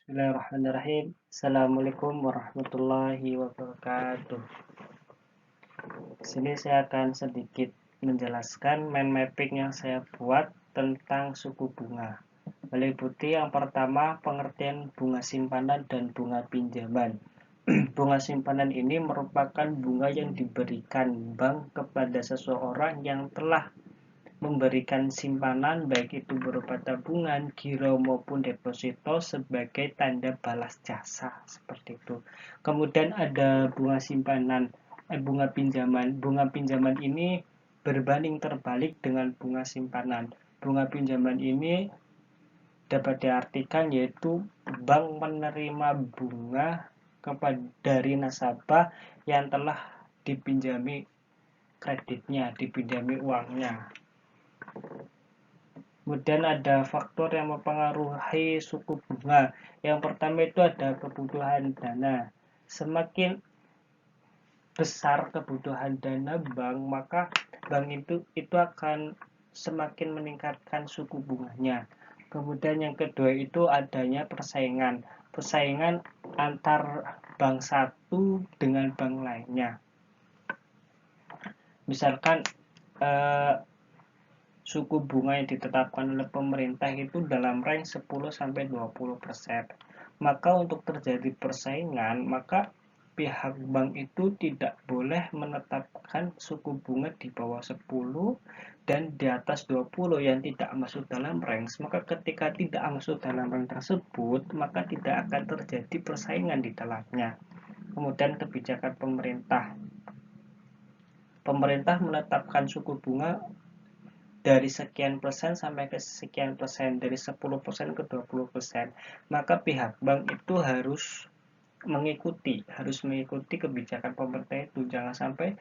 Bismillahirrahmanirrahim. Assalamualaikum warahmatullahi wabarakatuh. Di sini saya akan sedikit menjelaskan mind mapping yang saya buat tentang suku bunga. Meliputi yang pertama pengertian bunga simpanan dan bunga pinjaman. Bunga simpanan ini merupakan bunga yang diberikan bank kepada seseorang yang telah memberikan simpanan baik itu berupa tabungan, giro maupun deposito sebagai tanda balas jasa seperti itu. Kemudian ada bunga simpanan, bunga pinjaman. Bunga pinjaman ini berbanding terbalik dengan bunga simpanan. Bunga pinjaman ini dapat diartikan yaitu bank menerima bunga dari nasabah yang telah dipinjami kreditnya, dipinjami uangnya. Kemudian ada faktor yang mempengaruhi suku bunga. Yang pertama itu ada kebutuhan dana. Semakin besar kebutuhan dana bank, maka bank itu akan semakin meningkatkan suku bunganya. Kemudian yang kedua itu adanya persaingan. Persaingan antar bank satu dengan bank lainnya. Misalkan suku bunga yang ditetapkan oleh pemerintah itu dalam range 10-20%. Maka untuk terjadi persaingan, maka pihak bank itu tidak boleh menetapkan suku bunga di bawah 10 dan di atas 20 yang tidak masuk dalam range. Maka ketika tidak masuk dalam range tersebut, maka tidak akan terjadi persaingan di dalamnya. Kemudian kebijakan pemerintah. Pemerintah menetapkan suku bunga dari sekian persen sampai ke sekian persen, dari 10% ke 20%. Maka pihak bank itu harus mengikuti kebijakan pemerintah itu. Jangan sampai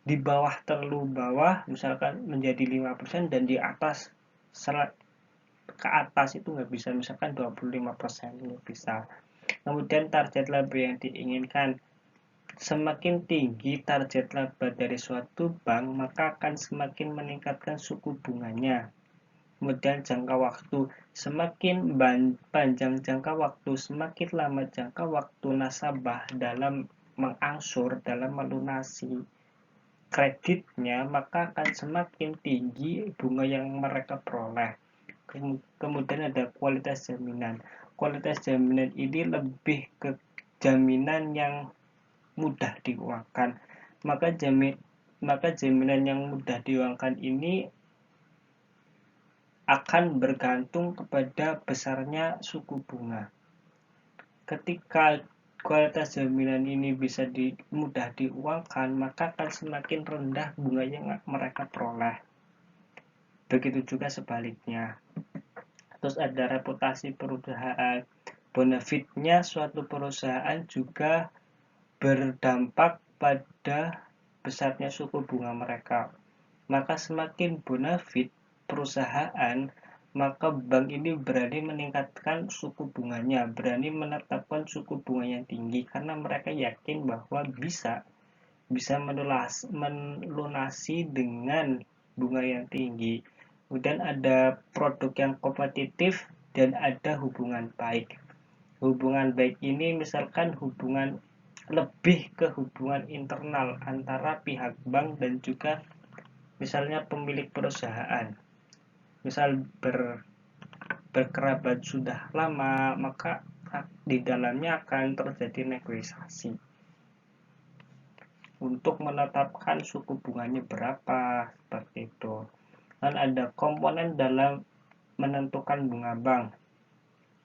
di bawah terlalu bawah, misalkan menjadi 5% dan di atas ke atas itu nggak bisa, misalkan 25% nggak bisa. Kemudian target laba yang diinginkan. Semakin tinggi target laba dari suatu bank, maka akan semakin meningkatkan suku bunganya. Kemudian jangka waktu, semakin panjang jangka waktu, semakin lama jangka waktu nasabah dalam mengangsur, dalam melunasi kreditnya, maka akan semakin tinggi bunga yang mereka peroleh. Kemudian ada kualitas jaminan. Kualitas jaminan ini lebih ke jaminan yang mudah diuangkan. Maka jaminan yang mudah diuangkan ini akan bergantung kepada besarnya suku bunga. Ketika kualitas jaminan ini bisa mudah diuangkan, maka akan semakin rendah bunga yang mereka peroleh. Begitu juga sebaliknya. Terus ada reputasi perusahaan. Benefitnya suatu perusahaan juga berdampak pada besarnya suku bunga mereka. Maka semakin bonafit perusahaan, maka bank ini berani meningkatkan suku bunganya, berani menetapkan suku bunga yang tinggi karena mereka yakin bahwa bisa melunasi dengan bunga yang tinggi. Kemudian ada produk yang kompetitif dan ada hubungan baik. Hubungan baik ini misalkan lebih ke hubungan internal antara pihak bank dan juga misalnya pemilik perusahaan. Misal berkerabat sudah lama, maka di dalamnya akan terjadi negosiasi untuk menetapkan suku bunganya berapa, seperti itu. Dan ada komponen dalam menentukan bunga bank.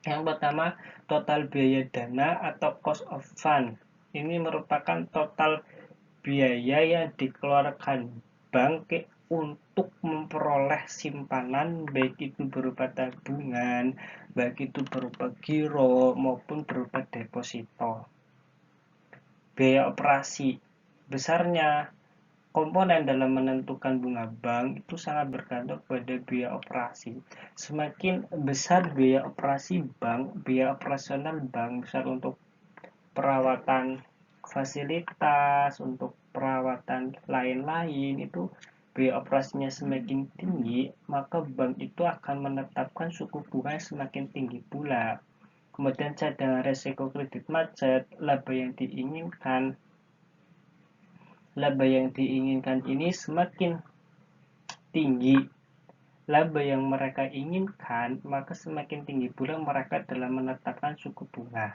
Yang pertama, total biaya dana atau cost of fund. Ini merupakan total biaya yang dikeluarkan bank untuk memperoleh simpanan, baik itu berupa tabungan, baik itu berupa giro maupun berupa deposito. Biaya operasi. Besarnya komponen dalam menentukan bunga bank itu sangat bergantung pada biaya operasi. Semakin besar biaya operasi bank, biaya operasional bank, misal untuk perawatan fasilitas, untuk perawatan lain-lain, itu biaya operasinya semakin tinggi, maka bank itu akan menetapkan suku bunga semakin tinggi pula. Kemudian cadangan resiko kredit macet, laba yang diinginkan ini semakin tinggi laba yang mereka inginkan, maka semakin tinggi pula mereka dalam menetapkan suku bunga.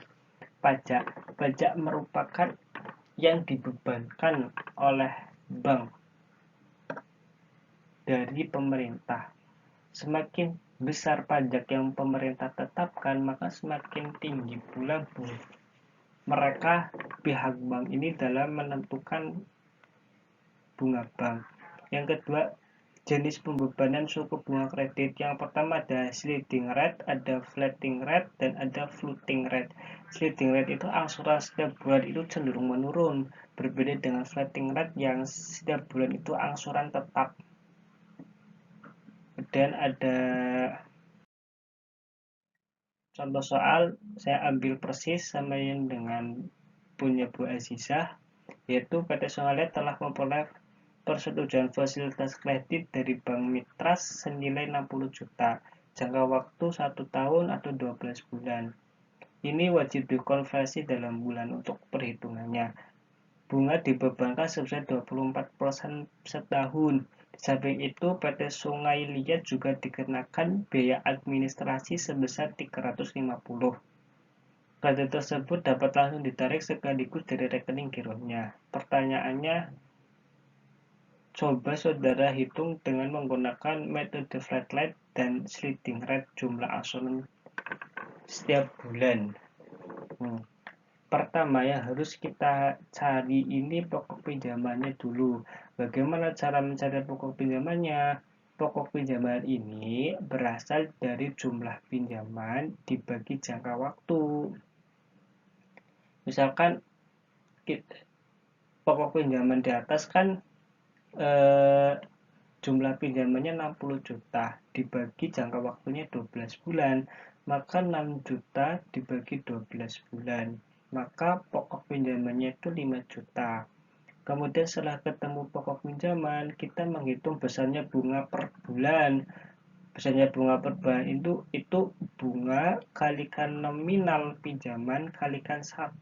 Pajak merupakan yang dibebankan oleh bank dari pemerintah. Semakin besar pajak yang pemerintah tetapkan, maka semakin tinggi pula pihak bank ini dalam menentukan bunga bank. Yang kedua, jenis pembebanan suku bunga kredit. Yang pertama ada sliding rate, ada floating rate, dan ada floating rate. Sliding rate itu angsuran setiap bulan itu cenderung menurun, berbeda dengan floating rate yang setiap bulan itu angsuran tetap. Dan ada contoh soal, saya ambil persis sama yang dengan punya Bu Azizah, yaitu PT Songalet telah memperoleh persetujuan fasilitas kredit dari Bank Mitras senilai 60 juta, jangka waktu 1 tahun atau 12 bulan. Ini wajib dikonversi dalam bulan untuk perhitungannya. Bunga dibebankan sebesar 24% setahun. Di samping itu, PT Sungai Liat juga dikenakan biaya administrasi sebesar 350. Kredit tersebut dapat langsung ditarik sekaligus dari rekening gironya. Pertanyaannya, coba saudara hitung dengan menggunakan metode flat rate dan sliding rate jumlah angsuran setiap bulan. Pertama yang harus kita cari ini pokok pinjamannya dulu. Bagaimana cara mencari pokok pinjamannya? Pokok pinjaman ini berasal dari jumlah pinjaman dibagi jangka waktu. Misalkan pokok pinjaman di atas kan jumlah pinjamannya 60 juta dibagi jangka waktunya 12 bulan, maka 6 juta dibagi 12 bulan, maka pokok pinjamannya itu 5 juta. Kemudian setelah ketemu pokok pinjaman, kita menghitung besarnya bunga per bulan. Besarnya bunga per bulan itu bunga kalikan nominal pinjaman kalikan 1.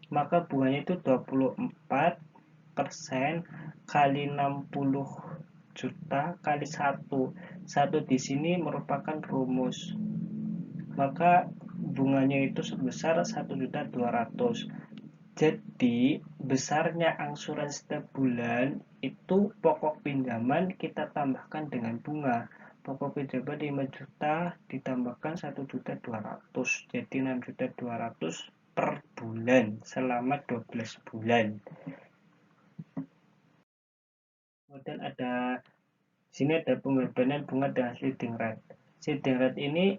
Maka bunganya itu 24% kali 60 juta kali 1. 1 di sini merupakan rumus. Maka bunganya itu sebesar 1.200.000. Jadi besarnya angsuran setiap bulan itu pokok pinjaman kita tambahkan dengan bunga. Pokok pinjaman 5 juta ditambahkan 1.200.000. Jadi 6.200.000 per bulan selama 12 bulan. Kemudian sini ada pembebanan bunga dan sliding rate. Sliding rate ini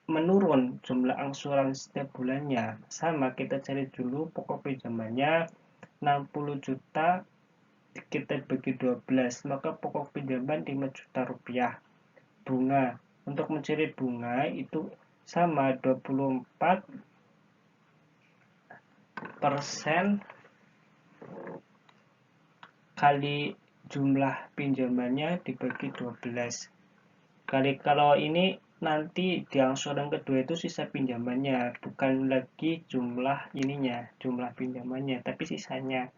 menurun jumlah angsuran setiap bulannya. Sama, kita cari dulu pokok pinjamannya 60 juta kita bagi 12, maka pokok pinjaman 5 juta rupiah. Bunga, untuk mencari bunga itu sama 24% kali jumlah pinjamannya dibagi 12. Kalau ini nanti di angsuran kedua itu sisa pinjamannya, bukan lagi jumlah pinjamannya, tapi sisanya.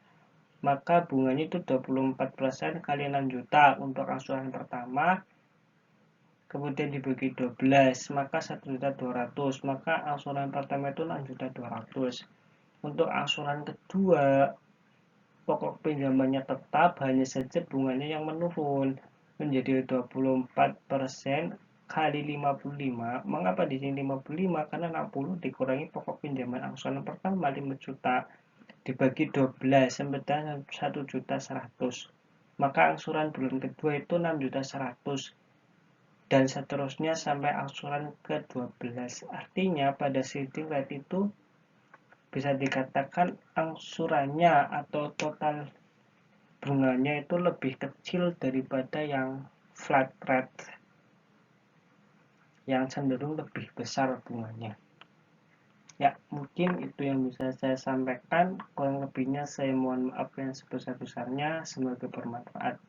Maka bunganya itu 24% kali 6 juta untuk angsuran pertama, kemudian dibagi 12, maka 1.200.000, maka angsuran pertama itu 6.200.000. Untuk angsuran kedua, pokok pinjamannya tetap, hanya saja bunganya yang menurun menjadi 24% kali 55. Mengapa di sini 55? Karena 60 dikurangi pokok pinjaman angsuran pertama 5 juta dibagi 12 sebesar 1.100.000. Maka angsuran bulan kedua itu 6.100.000 dan seterusnya sampai angsuran ke-12. Artinya pada sliding rate itu bisa dikatakan angsurannya atau total bunganya itu lebih kecil daripada yang flat rate yang cenderung lebih besar bunganya. Ya, mungkin itu yang bisa saya sampaikan. Kurang lebihnya saya mohon maaf yang sebesar-besarnya. Semoga bermanfaat.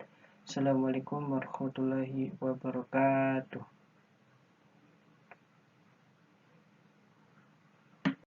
Assalamualaikum warahmatullahi wabarakatuh.